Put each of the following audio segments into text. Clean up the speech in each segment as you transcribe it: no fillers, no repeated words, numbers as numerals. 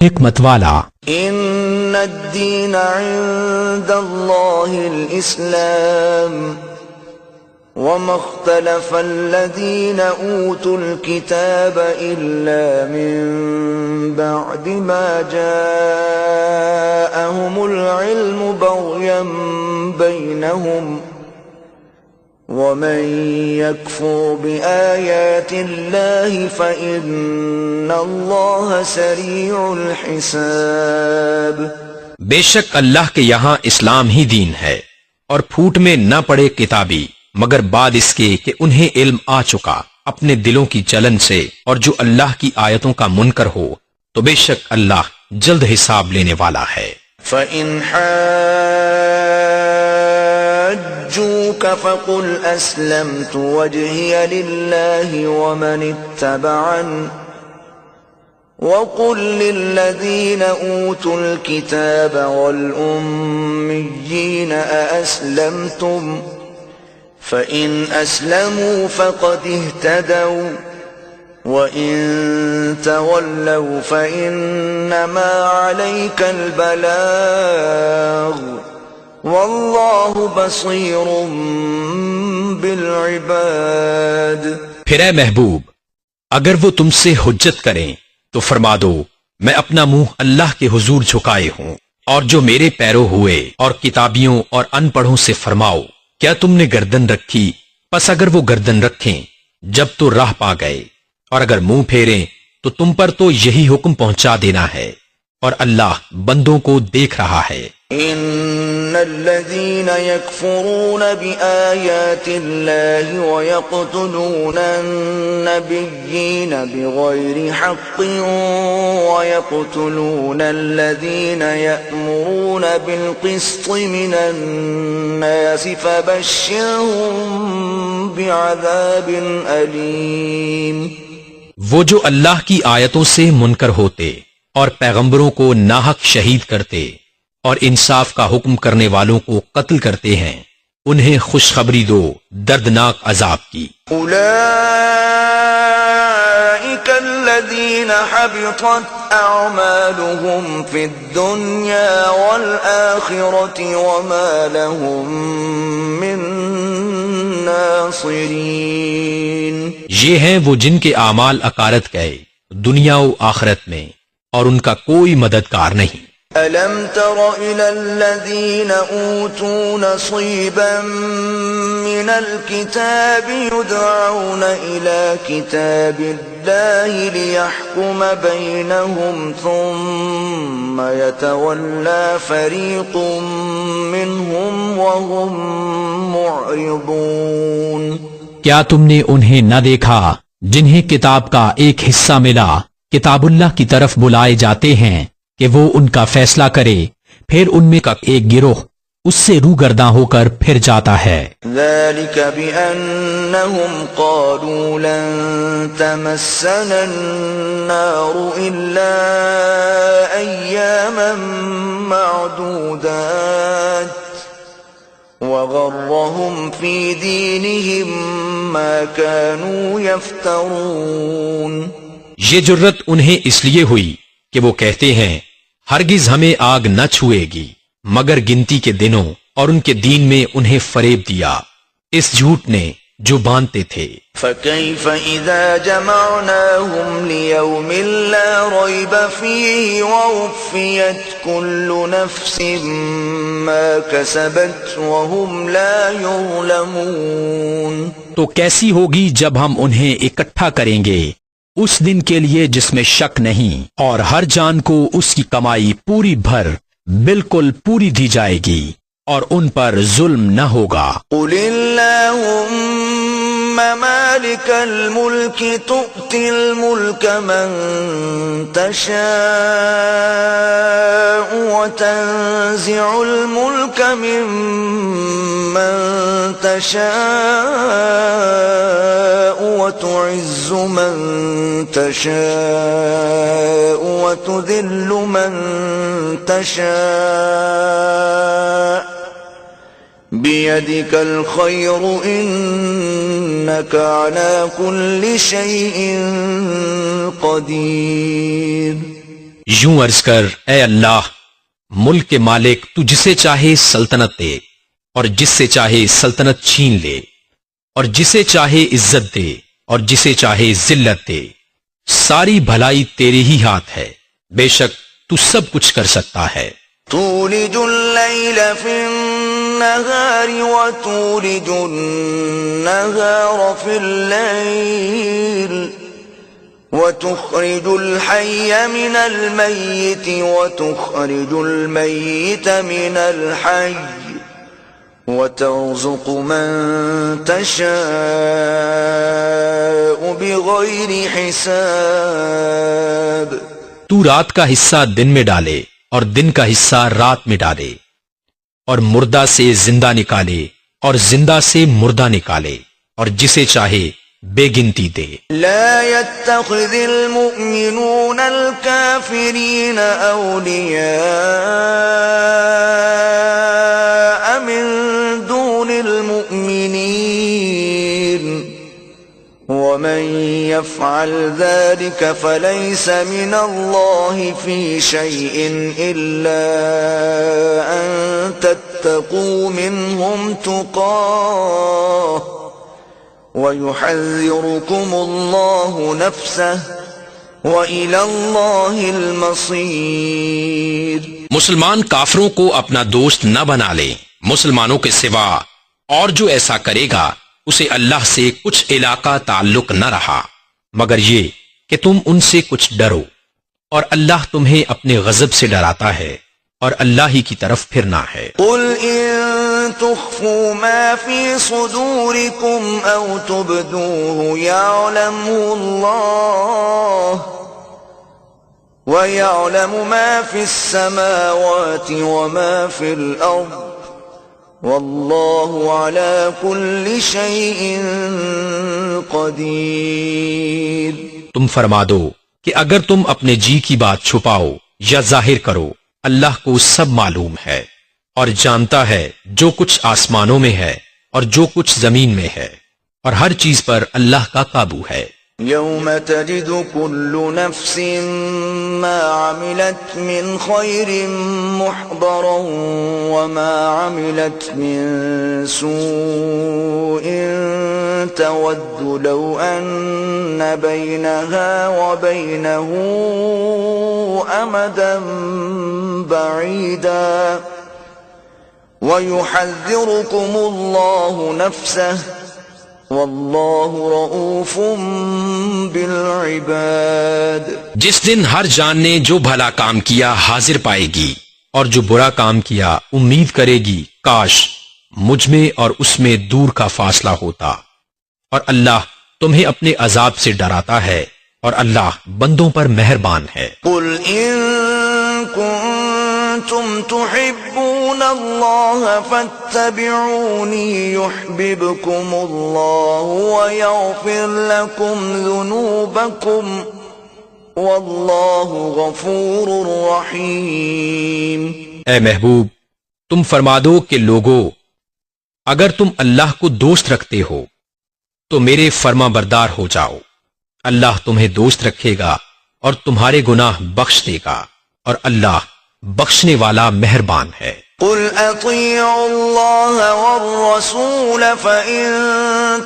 حکمت والا۔ ان الدین عند اللہ الاسلام وما اختلف الذین اوتوا الكتاب الا من بعد ما جاءهم العلم بغیا بینہم ومن يكفر بآيات الله فإن الله سريع الحساب۔ بے شک اللہ کے یہاں اسلام ہی دین ہے، اور پھوٹ میں نہ پڑے کتابی مگر بعد اس کے کہ انہیں علم آ چکا اپنے دلوں کی چلن سے، اور جو اللہ کی آیتوں کا منکر ہو تو بے شک اللہ جلد حساب لینے والا ہے۔ فَإِنْ حَاجُّوكَ فَقُلْ أَسْلَمْتُ وَجْهِيَ لِلَّهِ وَمَنِ اتَّبَعَنِ وَقُلْ لِلَّذِينَ أُوتُوا الْكِتَابَ وَالْأُمِّيِّينَ أَأَسْلَمْتُمْ فَإِنْ أَسْلَمُوا فَقَدِ اهْتَدَوْا وَإِن تَوَلَّوْا فَإِنَّمَا عَلَيْكَ الْبَلَاغُ وَاللَّهُ بَصِيرٌ بِالْعِبَادِ۔ پھر اے محبوب، اگر وہ تم سے حجت کریں تو فرما دو میں اپنا منہ اللہ کے حضور جھکائے ہوں، اور جو میرے پیرو ہوئے اور کتابیوں اور ان پڑھوں سے فرماؤ کیا تم نے گردن رکھی؟ پس اگر وہ گردن رکھیں جب تو راہ پا گئے، اور اگر منہ پھیریں تو تم پر تو یہی حکم پہنچا دینا ہے، اور اللہ بندوں کو دیکھ رہا ہے۔ ان الذين يكفرون بآيات الله ويقتلون النبيين بغير حق ويقتلون الذين يأمرون بالقسط من الناس فبشرهم بعذاب أليم۔ وہ جو اللہ کی آیتوں سے منکر ہوتے اور پیغمبروں کو ناحق شہید کرتے اور انصاف کا حکم کرنے والوں کو قتل کرتے ہیں، انہیں خوشخبری دو دردناک عذاب کی۔ اولئک الذین حبطت اعمالهم فی الدنیا والآخرة وما لهم من ناصرین۔ یہ ہیں وہ جن کے اعمال اکارت گئے دنیا و آخرت میں، اور ان کا کوئی مددگار نہیں۔ أَلَمْ تَرَ إِلَى الَّذِينَ أُوتُوا نَصِيبًا مِّنَ الْكِتَابِ يُدْعَوْنَ إِلَى كِتَابِ اللَّهِ لِيَحْكُمَ بَيْنَهُمْ ثُمَّ يَتَوَلَّى فَرِيقٌ مِّنْهُمْ وَهُمْ مُعْرِضُونَ۔ کیا تم نے انہیں نہ دیکھا جنہیں کتاب کا ایک حصہ ملا، کتاب اللہ کی طرف بلائے جاتے ہیں کہ وہ ان کا فیصلہ کرے، پھر ان میں کا ایک گروہ اس سے روگرداں ہو کر پھر جاتا ہے۔ ذَلِكَ بِأَنَّهُمْ قَالُوا لَن تَمَسَّنَا النَّارُ إِلَّا أَيَّامًا مَّعْدُودَاتٍ وَغَرَّهُمْ فِي دِينِهِمْ مَا كَانُوا يَفْتَرُونَ۔ یہ جرت انہیں اس لیے ہوئی کہ وہ کہتے ہیں ہرگز ہمیں آگ نہ چھوئے گی مگر گنتی کے دنوں، اور ان کے دین میں انہیں فریب دیا اس جھوٹ نے جو باندھتے تھے۔ فَكَيْفَ إِذَا جَمَعْنَاهُمْ لِيَوْمٍ لَّا رَيْبَ فِيهِ وَوُفِّيَتْ كُلُّ نَفْسٍ مَّا كَسَبَتْ وَهُمْ لَا يُظْلَمُونَ۔ تو کیسی ہوگی جب ہم انہیں اکٹھا کریں گے اس دن کے لیے جس میں شک نہیں، اور ہر جان کو اس کی کمائی پوری بھر بالکل پوری دی جائے گی، اور ان پر ظلم نہ ہوگا۔ قُلِ اللَّهُمَّ مَالِكَ الْمُلْكِ تُؤْتِي الْمُلْكَ مَن تَشَاءُ وَتَنزِعُ الْمُلْكَ مِمَّن تَشَاءُ وَتُعِزُّ مَن تَشَاءُ وَتُذِلُّ مَن تَشَاءُ بِيَدِكَ الْخَيْرُ إِنَّكَ عَلَى كُلِّ شَيْءٍ قَدِيرٌ۔ یوں عرض کر اے اللہ ملک کے مالک تو جسے چاہے سلطنت دے اور جس سے چاہے سلطنت چھین لے اور جسے چاہے عزت دے اور جسے چاہے ذلت دے، ساری بھلائی تیرے ہی ہاتھ ہے، بے شک تو سب کچھ کر سکتا ہے۔ تولج الليل في النهار وتولج النهار في الليل وتخرج الحي من الميت وتخرج الميت من الحي وترزق من تشاء بغير حساب۔ تو رات کا حصہ دن میں ڈالے اور دن کا حصہ رات میں ڈالے، اور مردہ سے زندہ نکالے اور زندہ سے مردہ نکالے، اور جسے چاہے بے گنتی دے۔ لا يتخذ المؤمنون الكافرين أولياء من دون المؤمنين ومن يفعل ذلك فليس من الله في شيء إلا أن تتقوا منهم تقاه ويحذركم الله نفسه وإلى الله المصير۔ مسلمان کافروں کو اپنا دوست نہ بنا لے، مسلمانوں کے سوا، اور جو ایسا کرے گا اسے اللہ سے کچھ علاقہ تعلق نہ رہا مگر یہ کہ تم ان سے کچھ ڈرو، اور اللہ تمہیں اپنے غضب سے ڈراتا ہے اور اللہ ہی کی طرف پھرنا ہے۔ قل إن تخفوا ما في صدوركم أو تبدوه يعلمه الله ويعلم ما في السماوات وما في الأرض واللہ علی کل شیء قدیر۔ تم فرما دو کہ اگر تم اپنے جی کی بات چھپاؤ یا ظاہر کرو، اللہ کو سب معلوم ہے اور جانتا ہے جو کچھ آسمانوں میں ہے اور جو کچھ زمین میں ہے، اور ہر چیز پر اللہ کا قابو ہے۔ یوم تجد کل نفس ما عملت من خیر محضرا وما عملت من سوء تود لو ان بینها وبینه امدا بعیدا ويحذركم الله نفسه واللہ رؤوف بالعباد۔ جس دن ہر جان نے جو بھلا کام کیا حاضر پائے گی، اور جو برا کام کیا امید کرے گی کاش مجھ میں اور اس میں دور کا فاصلہ ہوتا، اور اللہ تمہیں اپنے عذاب سے ڈراتا ہے اور اللہ بندوں پر مہربان ہے۔ قل ان کنتم تحبون اللہ فاتبعونی یحببکم اللہ ویغفر لکم ذنوبکم واللہ غفور رحیم۔ اے محبوب تم فرما دو کہ لوگو اگر تم اللہ کو دوست رکھتے ہو تو میرے فرما بردار ہو جاؤ، اللہ تمہیں دوست رکھے گا اور تمہارے گناہ بخش دے گا، اور اللہ بخشنے والا مہربان ہے۔ قل اطیعوا اللہ والرسول فإن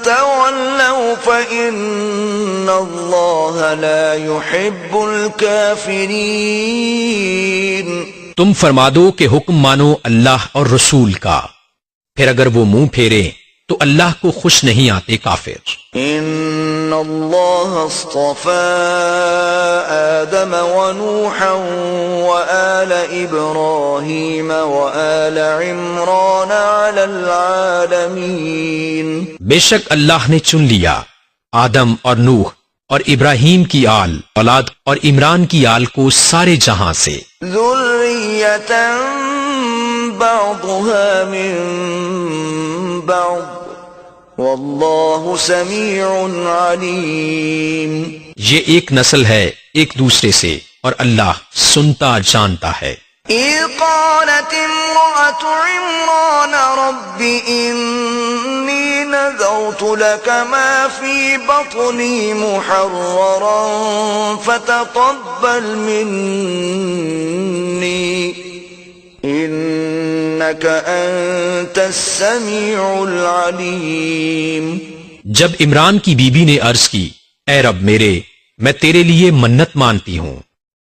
تولوا فإن اللہ لا يحب الكافرین۔ تم فرما دو کہ حکم مانو اللہ اور رسول کا، پھر اگر وہ منہ پھیرے تو اللہ کو خوش نہیں آتے کافر۔ ان اللہ اصطفى آدم ونوحا وآل ابراہیم وآل عمران علی العالمین۔ بے شک اللہ نے چن لیا آدم اور نوح اور ابراہیم کی آل اولاد اور عمران کی آل کو سارے جہاں سے، ذریۃ بعضها من بعض واللہ سمیع علیم۔ یہ ایک نسل ہے ایک دوسرے سے، اور اللہ سنتا جانتا ہے۔ إذ قالت امرأة عمران رب إني نذرت لك ما في بطني محررا فتقبل مني إنك أنت السميع العليم. جب عمران کی بیوی نے عرض کی اے رب میرے میں تیرے لیے منت مانتی ہوں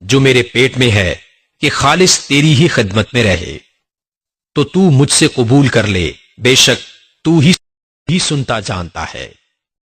جو میرے پیٹ میں ہے کہ خالص تیری ہی خدمت میں رہے تو مجھ سے قبول کر لے بے شک تو ہی سنتا جانتا ہے.